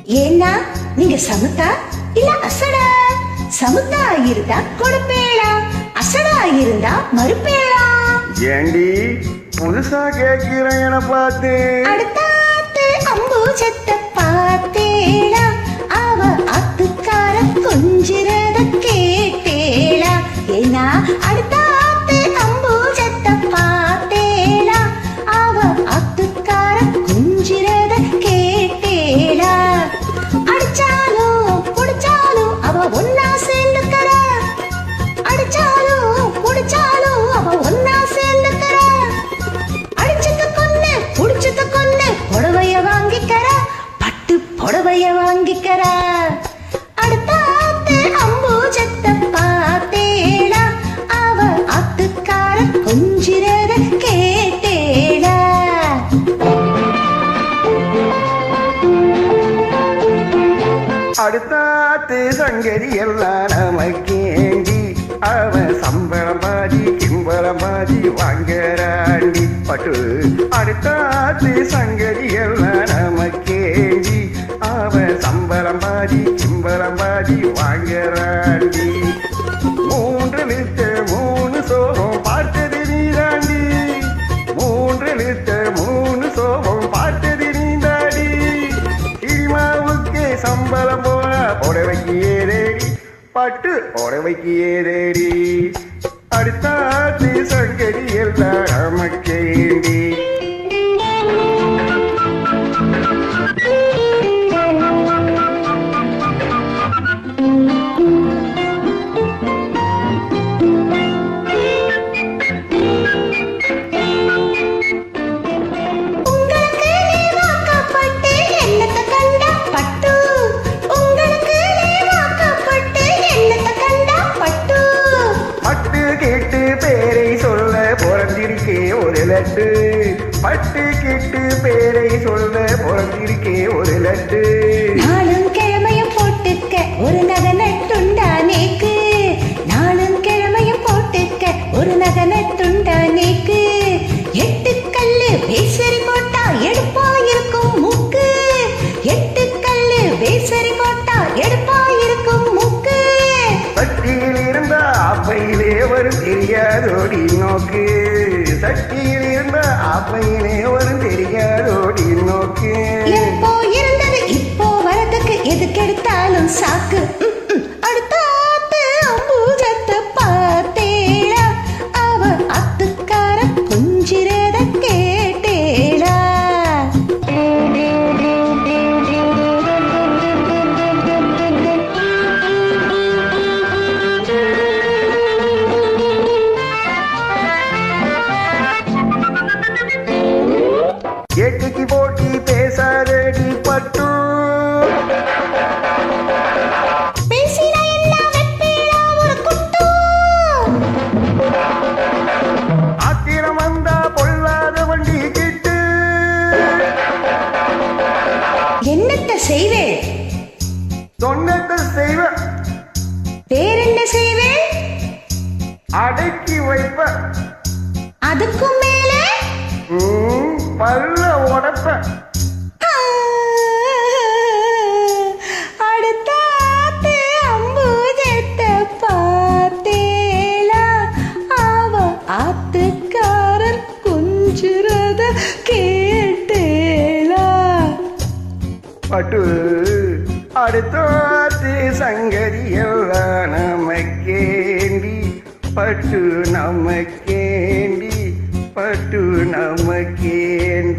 ஏன்னா நீங்க சமுத்தா இல்ல அசடா? சமுத்தா இருந்தா கொடுப்பேளா, அசடா இருந்தா மறுப்பேளா? ஏண்டி புதுசா கேட்கிறேன் என பார்த்து அடுத்தாத்து அம்பூஜத்தை பார்த்தேளா, அவ அத்துக்கார கொஞ்சிறத கேட்டேளா? ஏன்னா அடுத்தாத்து அம்பூஜத்தை பார்த்தேளா, அவ அத்துக்கார கொஞ்சிறத கேட்டேளா? அடிச்சாலும் புடிச்சாலும் அவ ஒன்னா சேர்ந்துக்கறா, அடிச்சாலும் புடிச்சாலும் அவ ஒன்னா சேர்ந்துக்கறா. அடிச்சத கொன்னு புடிச்சத கொன்னு புடவைய வாங்கிக்கறா, பட்டு புடவைய வாங்கிக்கறா. அடுத்தாத்து அம்பூஜத்தை பார்த்தேளா, அவ அத்துக்கார கொஞ்சிறத கேட்டேளா? அடுத்தாத்து சங்கரி எல்லாம் நமக்கேண்டி, அவன் சம்பளம் பாதி கிம்பளம் பாதி வாங்கறாண்டி பட்டு. அடுத்தாத்து சங்கரி எல்லாம் நமக்கேண்டி, அவன் சம்பளம் பாதி கிம்பளம் பாதி வாங்கறாண்டி. 3 லிட்டர் 3 சோகம் பார்த்தது நீதாண்டி, 3 லிட்டர் 3 சோகம் பார்த்தது நீதாடி. சினிமாவுக்கே சம்பளம் போனா புடவைக்கு ஏதேடி, பட்டு புடவைக்கு ஏதேடி. அடுத்தாத்து சங்கரி எல்லாம் நமக்கேண்டி. ஒரு லட்டு பட்டு கிட்டு பேரை சொல்ல பிறந்திருக்கே ஒரு லட்டு. நாளும் கிழமையும் போட்டுக்க ஒரு நகை நட்டுண்டா நேக்கு, நாளும் கிழமையும் போட்டுக்க ஒரு நகை நட்டுண்டா நேக்கு. 8 கல்லு பேசரி போட்டா எடுப்பா இருக்கும் மூக்கு, 8 கல்லு பேசரி போட்டா எடுப்பா இருக்கும் மூக்கு. சட்டியில் இருந்தா அப்பையிலே வரும் தெரியாதோடி நோக்கு, சட்டியில் இருந்தா அப்பையிலே வரும் தெரியாதோடி நோக்கு. எப்போ இருந்தது இப்போ வரதுக்கு எதுக்கெடுத்தாலும் சாக்கு. அடுத்தாத்து அம்பூஜத்தை பார்த்தேளா, அவ அத்துக்கார கொஞ்சிறத கேட்டேளா? எட்டுக்கு போட்டி பேசாதடி பட்டு, பேசினா எல்லாம் வெப்பேளா ஒரு குட்டு. ஆத்திரம் வந்தா பொல்லாத வண்டி கிட்டு. என்னத்த செய்வேன்? சொன்னதை செய்வ, வேறென்ன செய்வேன்? அடக்கி வைப்ப, அதுக்கும் மேல பல்ல உடப்ப. அடுத்தாத்து அம்பூஜத்தை பார்த்தேளா, அவ ஆத்துக்காரன் கொஞ்சிறத கேட்டேளா? பட்டு அடுத்தாத்து சங்கரி எல்லாம் நமக்கேண்டி, பட்டு நமக்கேண்டி, பட்டு நமக்கேண்டி.